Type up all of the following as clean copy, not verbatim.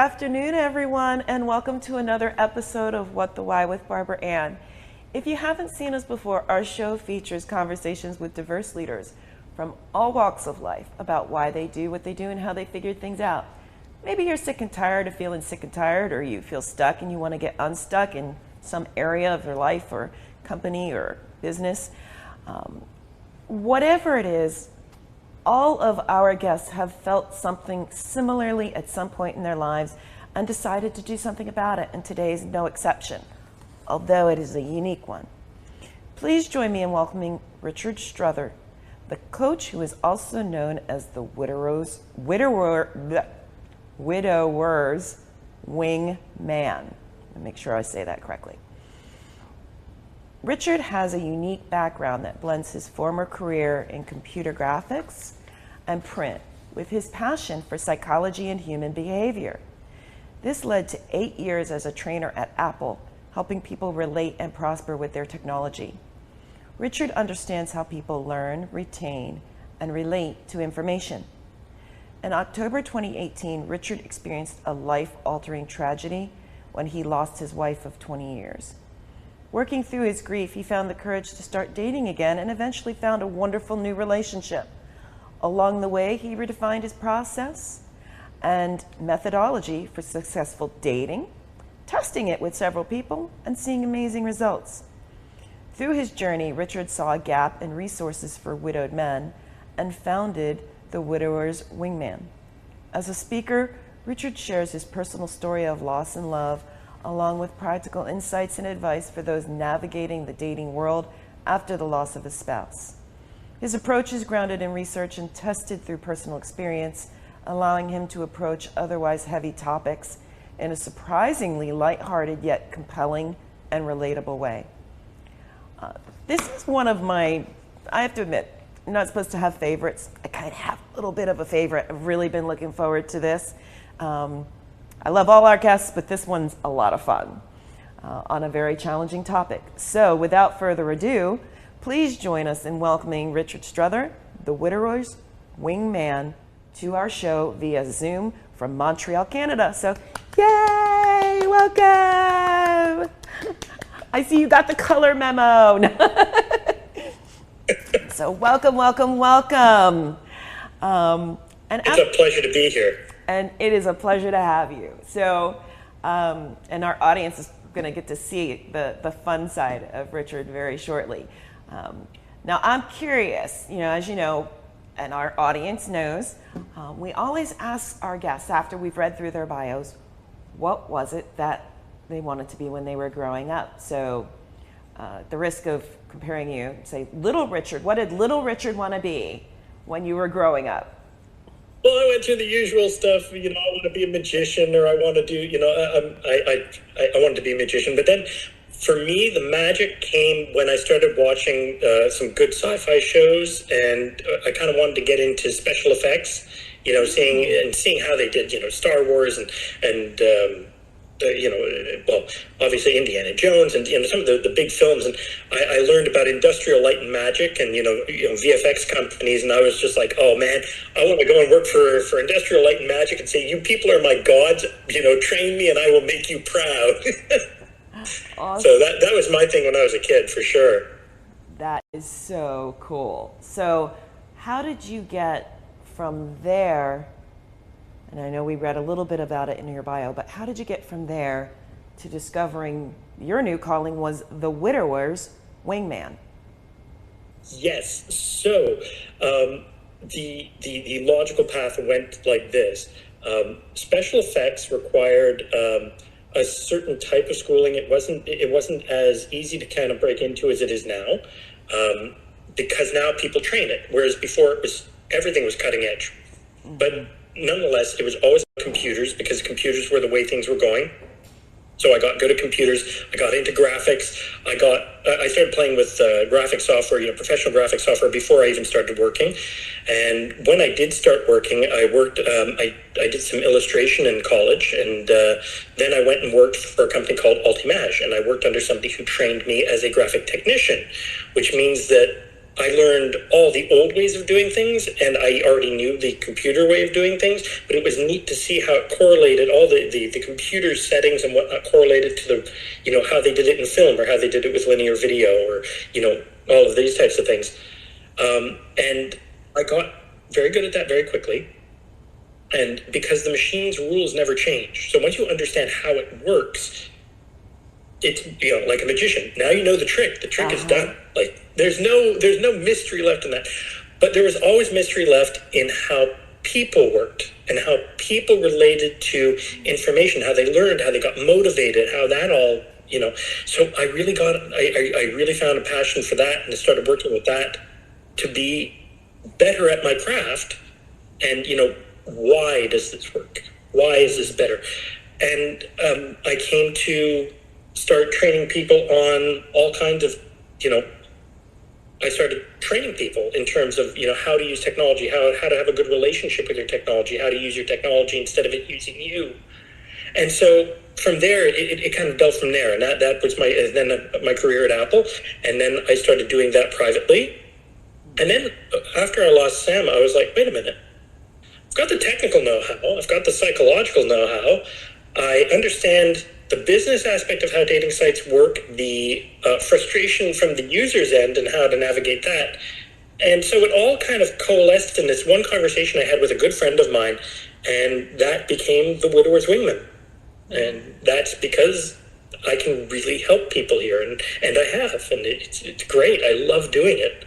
afternoon, everyone, and welcome to another episode of What the Why with Barbara Ann. If you haven't seen us before, our show features conversations with diverse leaders from all walks of life about why they do what they do and how they figured things out. Maybe you're sick and tired of feeling sick and tired, or you feel stuck and you want to get unstuck in some area of your life or company or business. Whatever it is, all of our guests have felt something similarly at some point in their lives and decided to do something about it, and today is no exception, although it is a unique one. Please join me in welcoming Richard Strother, the coach who is also known as the widower's wing man. Make sure I say that correctly. Richard has a unique background that blends his former career in computer graphics and print with his passion for psychology and human behavior. This led to 8 years as a trainer at Apple, helping people relate and prosper with their technology. Richard understands how people learn, retain, and relate to information. In October 2018, Richard experienced a life-altering tragedy when he lost his wife of 20 years. Working through his grief, he found the courage to start dating again and eventually found a wonderful new relationship. Along the way, he redefined his process and methodology for successful dating, testing it with several people, and seeing amazing results. Through his journey, Richard saw a gap in resources for widowed men and founded the Widower's Wingman. As a speaker, Richard shares his personal story of loss and love, along with practical insights and advice for those navigating the dating world after the loss of a spouse. His approach is grounded in research and tested through personal experience, allowing him to approach otherwise heavy topics in a surprisingly lighthearted yet compelling and relatable way. This is one of my, I have to admit, I'm not supposed to have favorites. I kind of have a little bit of a favorite. I've really been looking forward to this. I love all our guests, but this one's a lot of fun on a very challenging topic. So without further ado, please join us in welcoming Richard Strother, the Widower's Wingman, to our show via Zoom from Montreal, Canada. So, yay, welcome. I see you got the color memo. So welcome, welcome, welcome. And it's a pleasure to be here. And it is a pleasure to have you. So, and our audience is going to get to see the fun side of Richard very shortly. Now, I'm curious, as you know, and our audience knows, we always ask our guests after we've read through their bios, what was it that they wanted to be when they were growing up? So, the risk of comparing you, say, Little Richard, what did Little Richard want to be when you were growing up? Well, I went through the usual stuff, I want to be a magician, or I want to do, I wanted to be a magician. But then for me, the magic came when I started watching some good sci-fi shows, and I kind of wanted to get into special effects, seeing how they did, Star Wars and obviously Indiana Jones and some of the big films, and I learned about industrial light and magic and VFX companies, and I was just like, oh man, I want to go and work for industrial light and magic and say, you people are my gods, train me and I will make you proud. Awesome. So that was my thing when I was a kid, for sure. That is so cool. So how did you get from there? And I know we read a little bit about it in your bio, but how did you get from there to discovering your new calling was the Widower's Wingman? Yes. So the logical path went like this. Special effects required a certain type of schooling. It wasn't as easy to kind of break into as it is now, because now people train it, whereas before everything was cutting edge. Mm-hmm. But nonetheless, it was always computers, because computers were the way things were going. So I got good at computers. I got into graphics. I started playing with graphic software, professional graphic software, before I even started working. And when I did start working, I worked. I did some illustration in college, and then I went and worked for a company called Ultimage, and I worked under somebody who trained me as a graphic technician, which means that I learned all the old ways of doing things, and I already knew the computer way of doing things, but it was neat to see how it correlated, all the computer settings and whatnot correlated to the, how they did it in film, or how they did it with linear video, or, all of these types of things. And I got very good at that very quickly. And because the machine's rules never change. So once you understand how it works, it's, like a magician. Now you know the trick. The trick is done. Like there's no mystery left in that. But there was always mystery left in how people worked and how people related to information, how they learned, how they got motivated, how that all, So I really I really found a passion for that, and I started working with that to be better at my craft. And, why does this work? Why is this better? And I came to start training people on all kinds of, I started training people in terms of, how to use technology, how to have a good relationship with your technology, how to use your technology instead of it using you. And so from there, it kind of dealt from there. And that was my career at Apple. And then I started doing that privately. And then after I lost Sam, I was like, wait a minute. I've got the technical know-how. I've got the psychological know-how. I understand the business aspect of how dating sites work, the frustration from the user's end and how to navigate that. And so it all kind of coalesced in this one conversation I had with a good friend of mine, and that became the Widower's Wingman. And that's because I can really help people here, and I have, and it's great. I love doing it.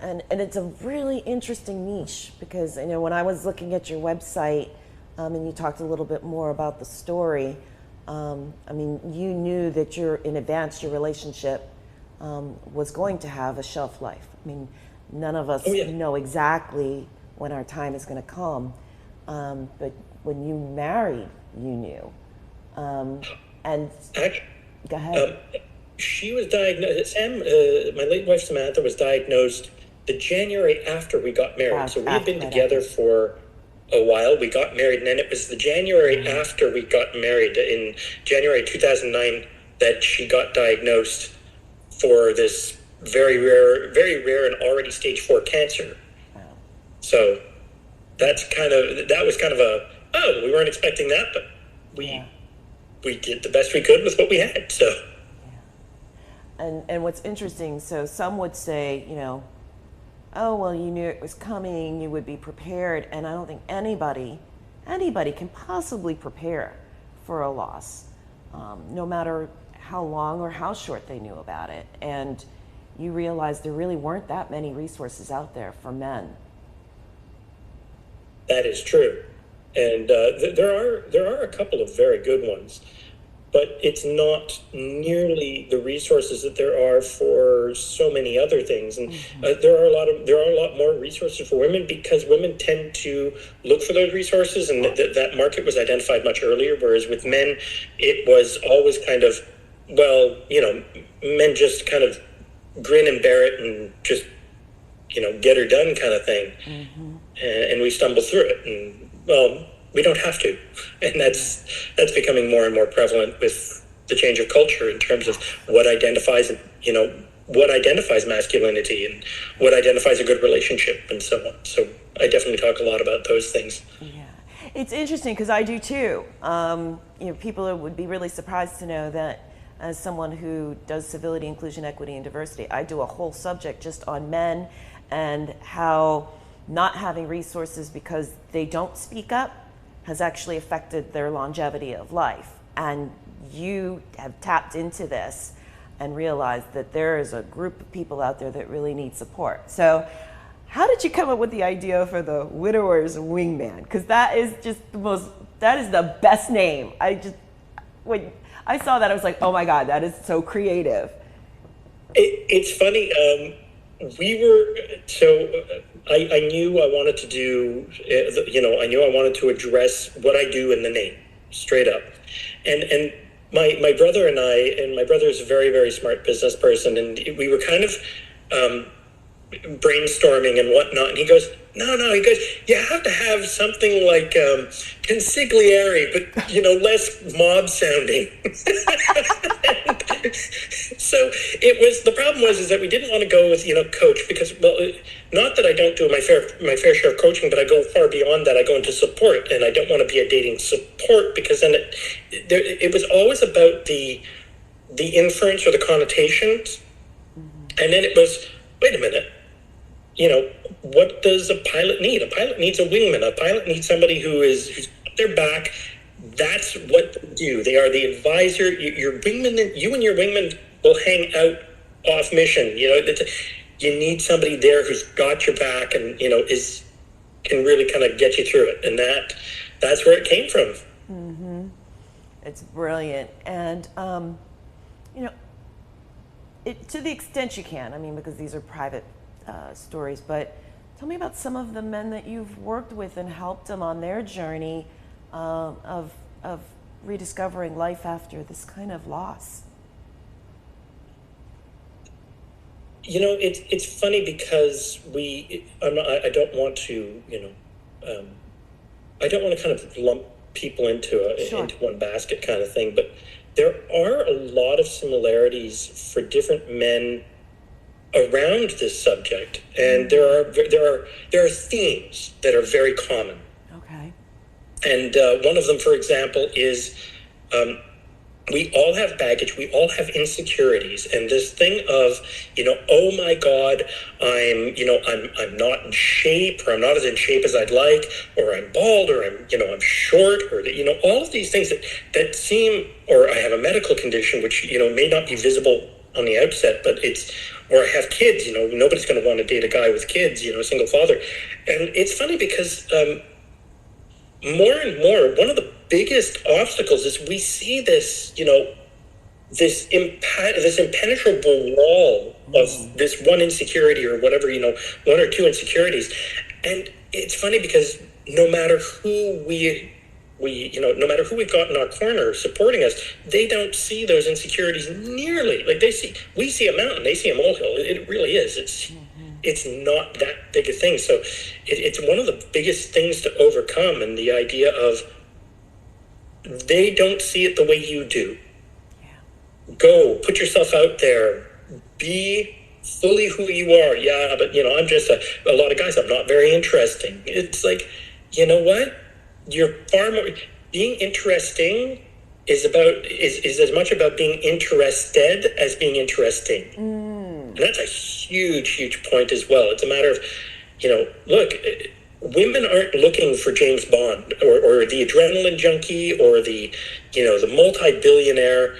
And it's a really interesting niche because, when I was looking at your website and you talked a little bit more about the story, you knew that in advance your relationship was going to have a shelf life. None of us know exactly when our time is going to come, but when you married, you knew. And go ahead. She was diagnosed, my late wife Samantha was diagnosed the January after we got married. So we had been together for a while. We got married, and then it was the January after we got married, in January 2009, that she got diagnosed for this very rare and already stage 4 cancer. Wow. So that was kind of we weren't expecting that, but we did the best we could with what we had. So. Yeah. And what's interesting, so some would say, oh, well, you knew it was coming, you would be prepared. And I don't think anybody can possibly prepare for a loss, no matter how long or how short they knew about it. And you realize there really weren't that many resources out there for men. That is true. And there are a couple of very good ones. But it's not nearly the resources that there are for so many other things. And there are a lot more resources for women because women tend to look for those resources, and that market was identified much earlier. Whereas with men, it was always kind of, men just kind of grin and bear it and just, get her done kind of thing. And we stumble through it. And we don't have to, and that's becoming more and more prevalent with the change of culture in terms of what identifies masculinity and what identifies a good relationship and so on. So I definitely talk a lot about those things. Yeah, it's interesting because I do too. People would be really surprised to know that as someone who does civility, inclusion, equity, and diversity, I do a whole subject just on men and how not having resources because they don't speak up has actually affected their longevity of life. And you have tapped into this and realized that there is a group of people out there that really need support. So how did you come up with the idea for the Widower's Wingman? Because that is just that is the best name. When I saw that, I was like, oh my God, that is so creative. It's funny. I knew I wanted to do, I knew I wanted to address what I do in the name, straight up. And my brother and my brother is a very, very smart business person, and we were kind of brainstorming and whatnot, and he goes, no, you have to have something like consigliere, but, less mob sounding. So the problem was is that we didn't want to go with, coach, because, well, not that I don't do my fair share of coaching, but I go far beyond that. I go into support, and I don't want to be a dating support, because then it was always about the inference or the connotations. And then it was, wait a minute, what does a pilot need? A pilot needs a wingman. A pilot needs somebody who's got their back. That's what they do. They are the advisor. Your wingman, you and your wingman will hang out off mission. You need somebody there who's got your back and, can really kind of get you through it. And that's where it came from. Mm-hmm. It's brilliant. And, to the extent you can, because these are private stories, but tell me about some of the men that you've worked with and helped them on their journey of rediscovering life after this kind of loss. It's funny because I don't want to, I don't want to kind of lump people into one basket kind of thing, but there are a lot of similarities for different men around this subject, and there are themes that are very common. Okay. And one of them, for example, is we all have baggage, we all have insecurities, and this thing of, oh my God, I'm not in shape, or I'm not as in shape as I'd like, or I'm bald, or I'm short, or all of these things that seem, or I have a medical condition which may not be visible on the outset, but or I have kids. Nobody's going to want to date a guy with kids, a single father. And it's funny because more and more, one of the biggest obstacles is we see this, this impenetrable wall of this one insecurity or whatever, one or two insecurities. And it's funny because no matter who no matter who we've got in our corner supporting us, they don't see those insecurities nearly like we see a mountain, they see a molehill. It really is. It's not that big a thing. So it's one of the biggest things to overcome, and the idea of they don't see it the way you do. Yeah. Go, put yourself out there, be fully who you are. Yeah, but I'm just a lot of guys, I'm not very interesting. It's like, you know what? You're far more. Being interesting is as much about being interested as being interesting. And that's a huge, huge point as well. It's a matter of, look, women aren't looking for James Bond or the adrenaline junkie or the multi-billionaire.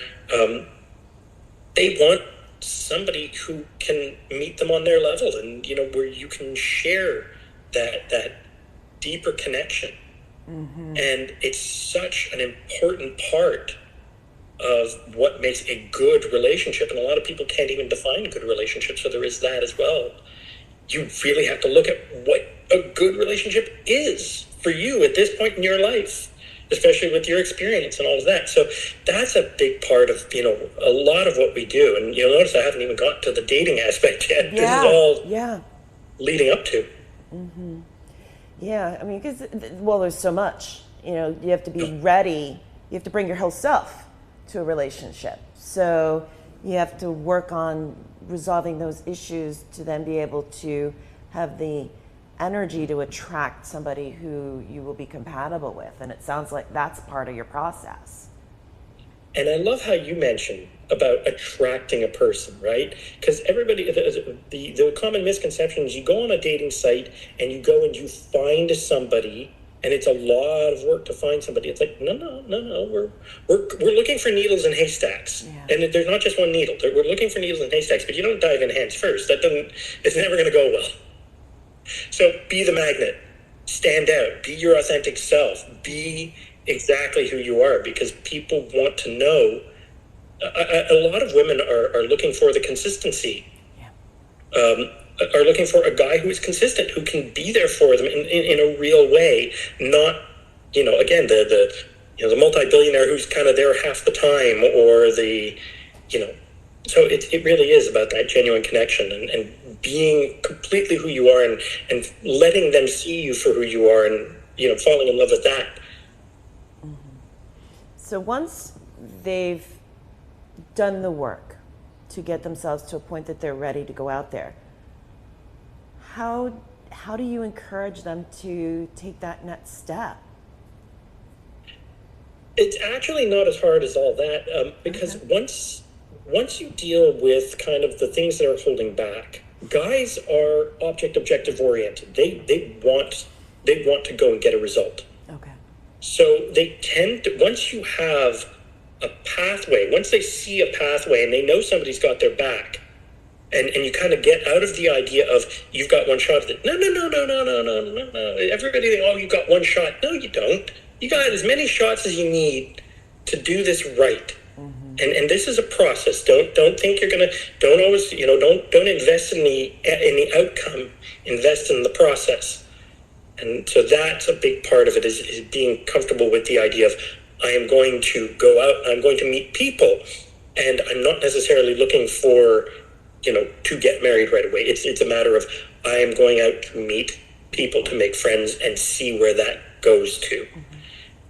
They want somebody who can meet them on their level and, where you can share that deeper connection. Mm-hmm. And it's such an important part of what makes a good relationship. And a lot of people can't even define good relationships, so there is that as well. You really have to look at what a good relationship is for you at this point in your life, especially with your experience and all of that. So that's a big part of, a lot of what we do. And you'll notice I haven't even got to the dating aspect yet. Yeah. This is all leading up to. Mm-hmm. Yeah, because, there's so much. You have to be ready. You have to bring your whole self to a relationship. So you have to work on resolving those issues to then be able to have the energy to attract somebody who you will be compatible with. And it sounds like that's part of your process. And I love how you mentioned about attracting a person, right? Because everybody, the common misconception is you go on a dating site and you go and you find somebody, and it's a lot of work to find somebody. It's like, no. We're looking for needles in haystacks. Yeah. And there's not just one needle. We're looking for needles in haystacks, but you don't dive in hands first. It's never going to go well. So be the magnet. Stand out. Be your authentic self. Be exactly who you are, because people want to know. A lot of women are looking for the consistency. Yeah. Are looking for a guy who is consistent, who can be there for them in a real way, not, again, the multi-billionaire who's kind of there half the time, or so it really is about that genuine connection and being completely who you are and letting them see you for who you are and, falling in love with that. So once they've done the work to get themselves to a point that they're ready to go out there. How do you encourage them to take that next step? It's actually not as hard as all that, because once you deal with kind of the things that are holding back, guys are objective oriented. They want to go and get a result. Okay. So they tend to, once you have a pathway, once they see a pathway and they know somebody's got their back, and you kind of get out of the idea of you've got one shot at it. No. Everybody think, oh, you've got one shot. No, you don't. You got as many shots as you need to do this right. And this is a process. Don't think you're gonna. Don't always, don't invest in the outcome. Invest in the process. And so that's a big part of it is being comfortable with the idea of I am going to go out. I'm going to meet people, and I'm not necessarily looking for to get married right away. It's a matter of I am going out to meet people, to make friends, and see where that goes to.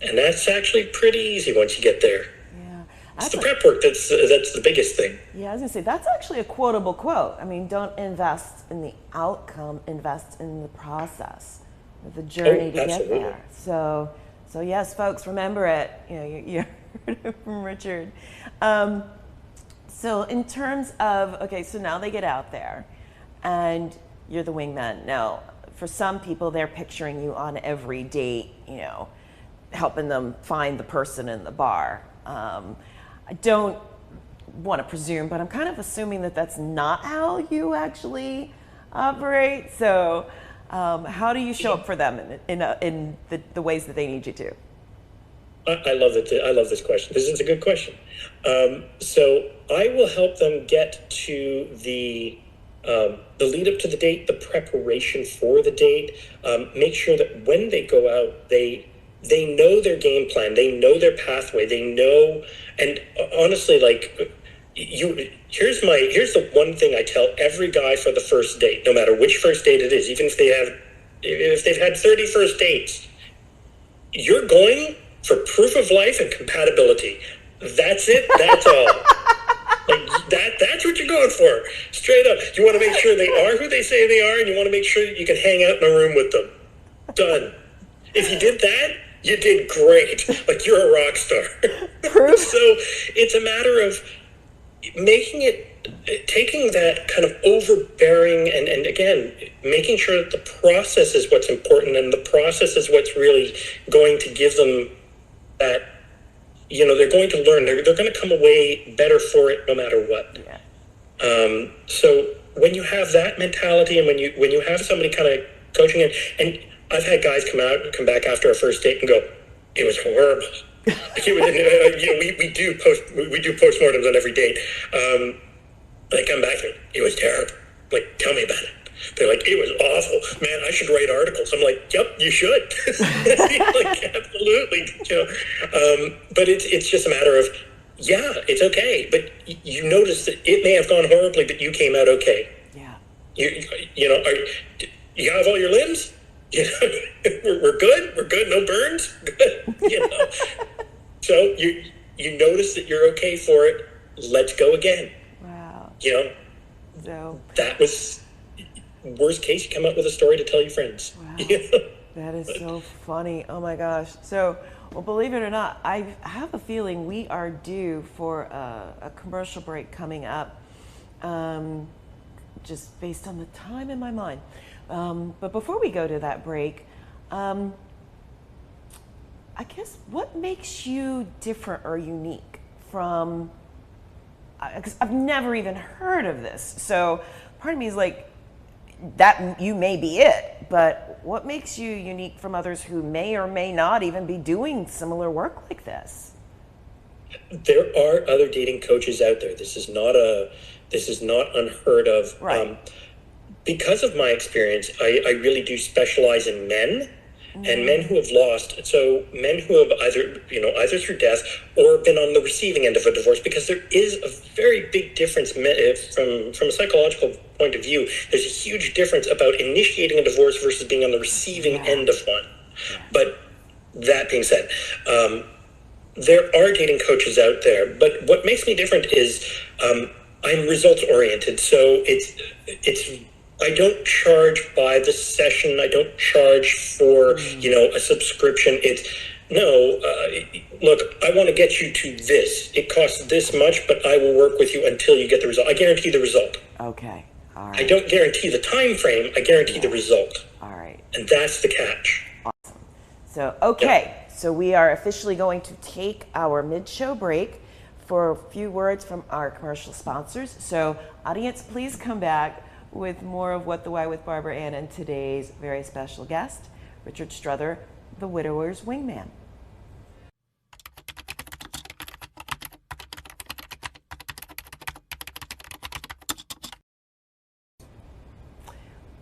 And that's actually pretty easy once you get there. It's the prep work that's the biggest thing. Yeah, I was going to say, that's actually a quotable quote. I mean, don't invest in the outcome, invest in the process, the journey to get there. So yes, folks, remember it. You heard it from Richard. So in terms of, okay, so now they get out there and you're the wingman. Now, for some people, they're picturing you on every date, helping them find the person in the bar. I don't want to presume, but I'm kind of assuming that that's not how you actually operate. So how do you show up for them in the ways that they need you to? I love it. I love this question. This is a good question. So I will help them get to the lead up to the date, the preparation for the date. Make sure that when they go out, they know their game plan. They know their pathway. They know, and honestly, here's the one thing I tell every guy for the first date, no matter which first date it is, even if they've had 30 first dates, you're going for proof of life and compatibility. That's it. That's all. That's what you're going for. Straight up. You want to make sure they are who they say they are, and you want to make sure that you can hang out in a room with them. Done. If you did that, you did great. Like, you're a rock star. So it's a matter of taking that kind of overbearing and again, making sure that the process is what's important, and the process is what's really going to give them that, they're going to learn. They're going to come away better for it no matter what. Yeah. So when you have that mentality, and when you have somebody kind of coaching it, and I've had guys come back after a first date and go, it was horrible. We do postmortems on every date. They come back and it was terrible. Like, tell me about it. They're like, it was awful. Man, I should write articles. I'm like, yep, you should. Absolutely. But it's just a matter of, it's okay. But you notice that it may have gone horribly, but you came out okay. Yeah. You have all your limbs? We're good. We're good. No burns. Good. So you notice that you're okay for it. Let's go again. Wow. So that was worst case. You come up with a story to tell your friends. Wow. That is so funny. Oh my gosh. So, well, believe it or not, I have a feeling we are due for a commercial break coming up. Just based on the time in my mind. But before we go to that break, I guess what makes you different or unique from, because I've never even heard of this. So part of me is like, that you may be it, but what makes you unique from others who may or may not even be doing similar work like this? There are other dating coaches out there. This is not unheard of. Right. Because of my experience, I really do specialize in men and men who have lost. So men who have either through death or been on the receiving end of a divorce, because there is a very big difference from a psychological point of view. There's a huge difference about initiating a divorce versus being on the receiving end of one. Yeah. But that being said, there are dating coaches out there. But what makes me different is I'm results oriented, so it's I don't charge by the session. I don't charge for a subscription. It's no. Look, I want to get you to this. It costs this much, but I will work with you until you get the result. I guarantee the result. Okay. All right. I don't guarantee the time frame. I guarantee the result. All right. And that's the catch. Awesome. So, okay. So we are officially going to take our mid-show break for a few words from our commercial sponsors. So, audience, please come back with more of What the Why with Barbara Ann and today's very special guest, Richard Strother, the widower's wingman.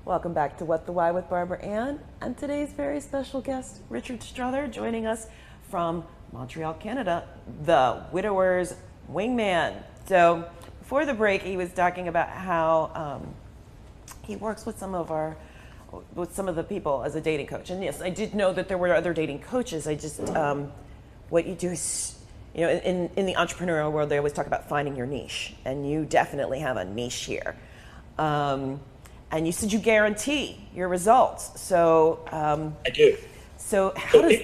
Welcome back to What the Why with Barbara Ann and today's very special guest, Richard Strother, joining us from Montreal, Canada, the widower's wingman. So before the break, he was talking about how he works with some of the people as a dating coach. And yes, I did know that there were other dating coaches. I just, what you do is, in the entrepreneurial world, they always talk about finding your niche, and you definitely have a niche here. And you said you guarantee your results. So I do. So how does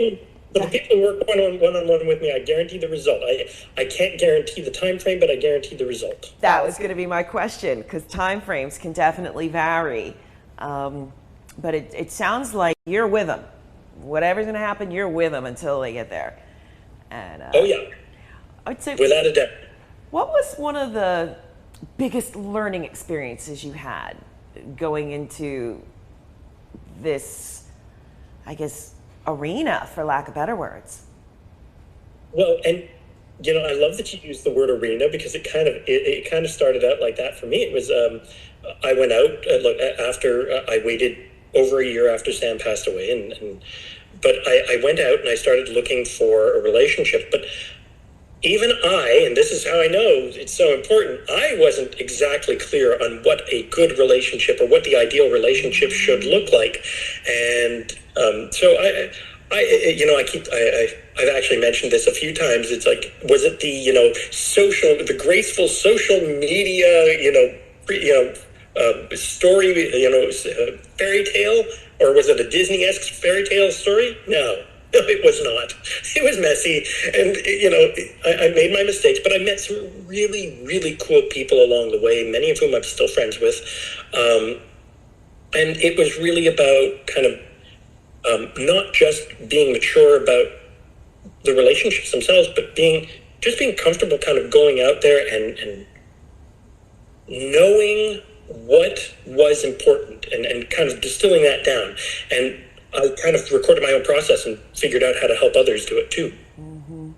the people who work one-on-one with me, I guarantee the result. I can't guarantee the time frame, but I guarantee the result. That was going to be my question, because time frames can definitely vary. But it sounds like you're with them. Whatever's going to happen, you're with them until they get there. And oh yeah, I'd say without a doubt. What was one of the biggest learning experiences you had going into this, I guess, arena, for lack of better words? Well, and I love that you used the word arena, because it kind of started out like that for me. It was I went out after I waited over a year after Sam passed away, but I went out and I started looking for a relationship. But even and this is how I know it's so important, I wasn't exactly clear on what a good relationship or what the ideal relationship should look like. And so I've actually mentioned this a few times. It's like, was it the graceful social media, story, fairy tale, or was it a Disney-esque fairy tale story? No, it was not. It was messy, and I made my mistakes, but I met some really, really cool people along the way, many of whom I'm still friends with, and it was really about kind of not just being mature about the relationships themselves, but being comfortable kind of going out there and knowing what was important and kind of distilling that down. And I kind of recorded my own process and figured out how to help others do it too. Mm-hmm.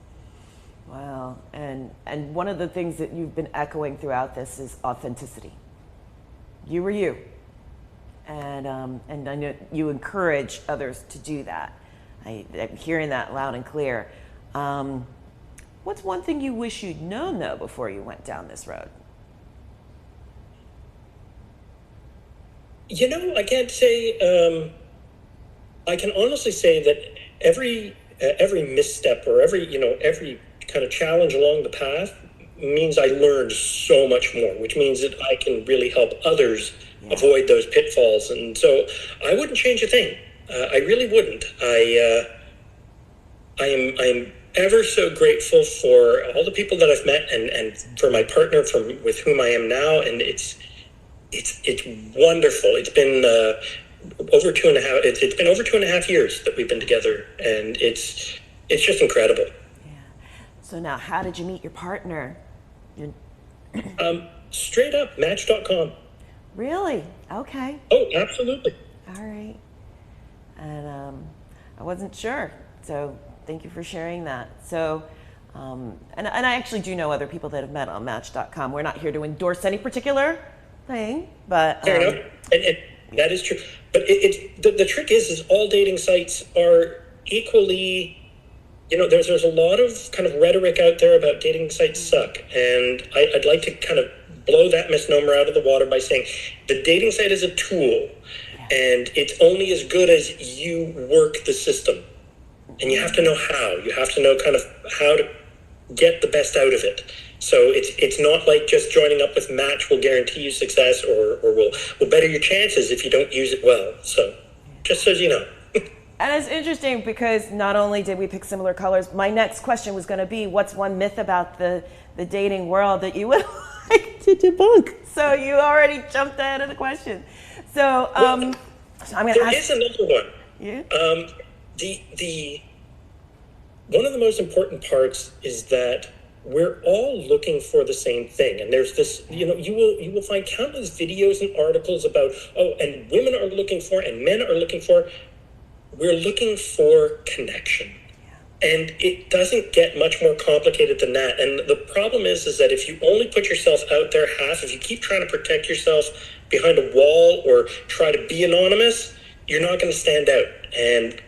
Wow. And one of the things that you've been echoing throughout this is authenticity. You were you. And I know you encourage others to do that. I'm hearing that loud and clear. What's one thing you wish you'd known, though, before you went down this road? I can't say. I can honestly say that every misstep or every kind of challenge along the path means I learned so much more, which means that I can really help others avoid those pitfalls. And so I wouldn't change a thing. I really wouldn't. I am ever so grateful for all the people that I've met and for my partner with whom I am now. And it's wonderful. It's been over 2.5. It's been over 2.5 years that we've been together, and it's just incredible. Yeah. So now, how did you meet your partner? Straight up, Match.com. Really? Okay. Oh, absolutely. All right. And I wasn't sure, so thank you for sharing that. So, and I actually do know other people that have met on Match.com. We're not here to endorse any particular thing, but fair enough. And that is true. But the trick is all dating sites are equally. There's a lot of kind of rhetoric out there about dating sites suck, and I'd like to kind of blow that misnomer out of the water by saying the dating site is a tool, and it's only as good as you work the system, and you have to know how. You have to know kind of how to get the best out of it. So it's not like just joining up with Match will guarantee you success or will better your chances if you don't use it well. So just so you know. And it's interesting because not only did we pick similar colors, my next question was going to be, what's one myth about the dating world that you would like to debunk? So you already jumped ahead of the question. So I'm going to ask. There is another one. Yeah. The one of the most important parts is that we're all looking for the same thing. And there's this, you will find countless videos and articles about, and women are looking for, and men are looking for. We're looking for connection. And it doesn't get much more complicated than that. And the problem is that if you only put yourself out there half, if you keep trying to protect yourself behind a wall or try to be anonymous, you're not going to stand out. And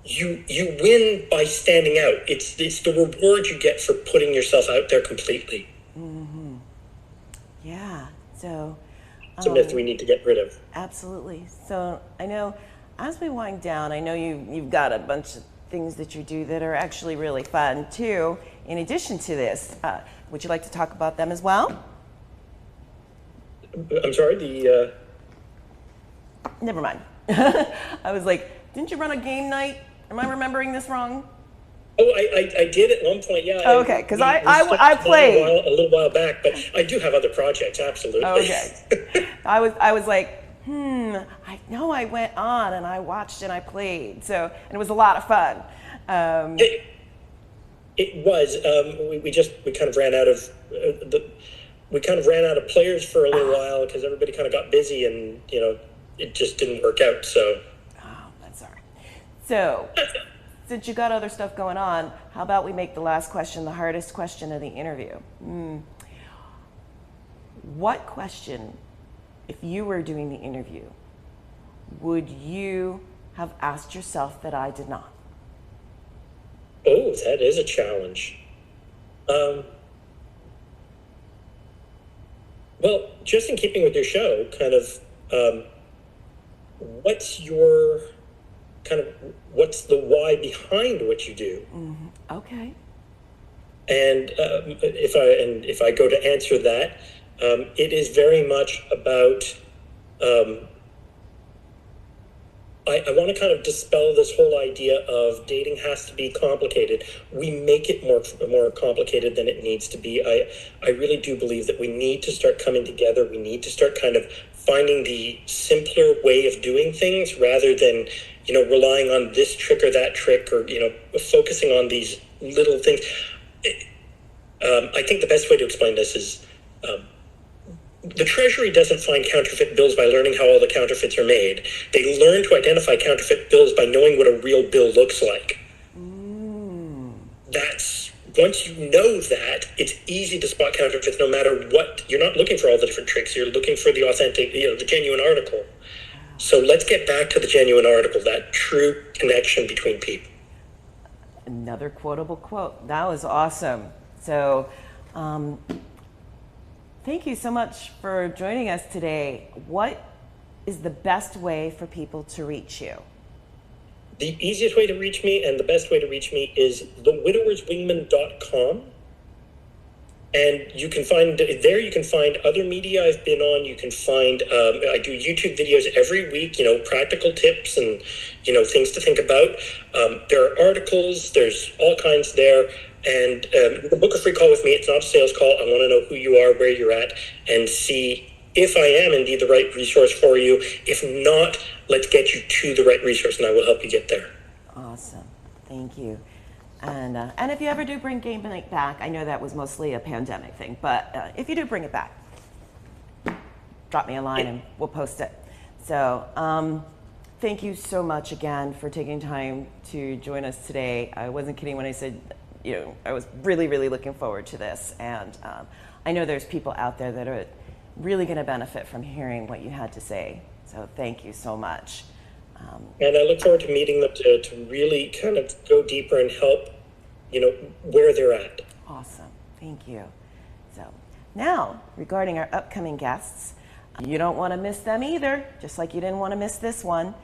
you win by standing out. It's the reward you get for putting yourself out there completely. Mm-hmm. Yeah. So it's a myth we need to get rid of. Absolutely. So I know as we wind down, I know you've got a bunch of things that you do that are actually really fun too. In addition to this, would you like to talk about them as well? I'm sorry. Never mind. I was like, didn't you run a game night? Am I remembering this wrong? Oh, I did at one point, yeah. Oh, okay, because I played a little while back, but I do have other projects, absolutely. Okay. I was like, I know I went on and I watched and I played, and it was a lot of fun. It was. We kind of ran out of players for a little while because everybody kind of got busy and it just didn't work out. So. Oh, that's all right. So, since you got other stuff going on, how about we make the last question the hardest question of the interview? What question, if you were doing the interview, would you have asked yourself that I did not? Oh, that is a challenge. Well, just in keeping with your show, what's the why behind what you do? Mm-hmm. Okay. And if I go to answer that, it is very much about. I want to kind of dispel this whole idea of dating has to be complicated. We make it more complicated than it needs to be. I really do believe that we need to start coming together. We need to start kind of finding the simpler way of doing things rather than, relying on this trick or that trick or, focusing on these little things. I think the best way to explain this is the Treasury doesn't find counterfeit bills by learning how all the counterfeits are made. They learn to identify counterfeit bills by knowing what a real bill looks like. That's, once you know that, it's easy to spot counterfeits no matter what. You're not looking for all the different tricks. You're looking for the authentic, the genuine article. So let's get back to the genuine article, that true connection between people. Another quotable quote. That was awesome. So, thank you so much for joining us today. What is the best way for people to reach you? The easiest way to reach me and the best way to reach me is thewidowerswingman.com. And you can find other media I've been on. You can find, I do YouTube videos every week, practical tips and, things to think about. There are articles, there's all kinds there. And you can book a free call with me. It's not a sales call. I want to know who you are, where you're at, and see if I am indeed the right resource for you. If not, let's get you to the right resource, and I will help you get there. Awesome. Thank you. And if you ever do bring Game Night back, I know that was mostly a pandemic thing, but if you do bring it back, drop me a line and we'll post it. So thank you so much again for taking time to join us today. I wasn't kidding when I said, I was really, really looking forward to this. And I know there's people out there that are really going to benefit from hearing what you had to say. So thank you so much. And I look forward to meeting them to really kind of go deeper and help, where they're at. Awesome. Thank you. So now, regarding our upcoming guests, you don't want to miss them either, just like you didn't want to miss this one.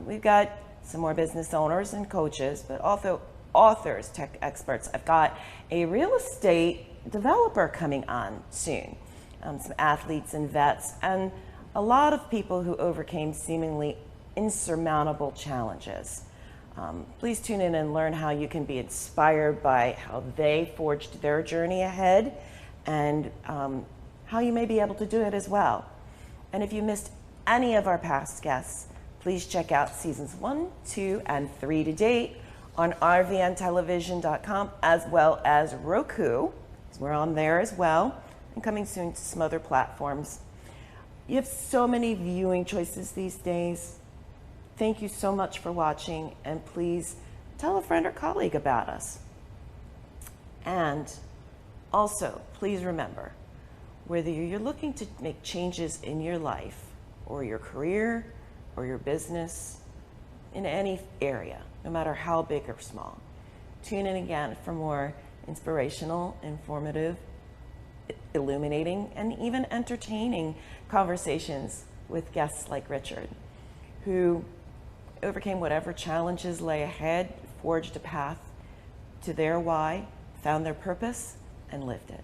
We've got some more business owners and coaches, but also authors, tech experts. I've got a real estate developer coming on soon, some athletes and vets, and a lot of people who overcame seemingly insurmountable challenges. Please tune in and learn how you can be inspired by how they forged their journey ahead, and how you may be able to do it as well. And if you missed any of our past guests, please check out seasons 1, 2, and 3 to date on rvntelevision.com, as well as Roku. We're on there as well, and coming soon to some other platforms. You have so many viewing choices these days. Thank you so much for watching, and please tell a friend or colleague about us. And also, please remember, whether you're looking to make changes in your life or your career or your business, in any area, no matter how big or small, tune in again for more inspirational, informative, illuminating, and even entertaining conversations with guests like Richard, who overcame whatever challenges lay ahead, forged a path to their why, found their purpose, and lived it.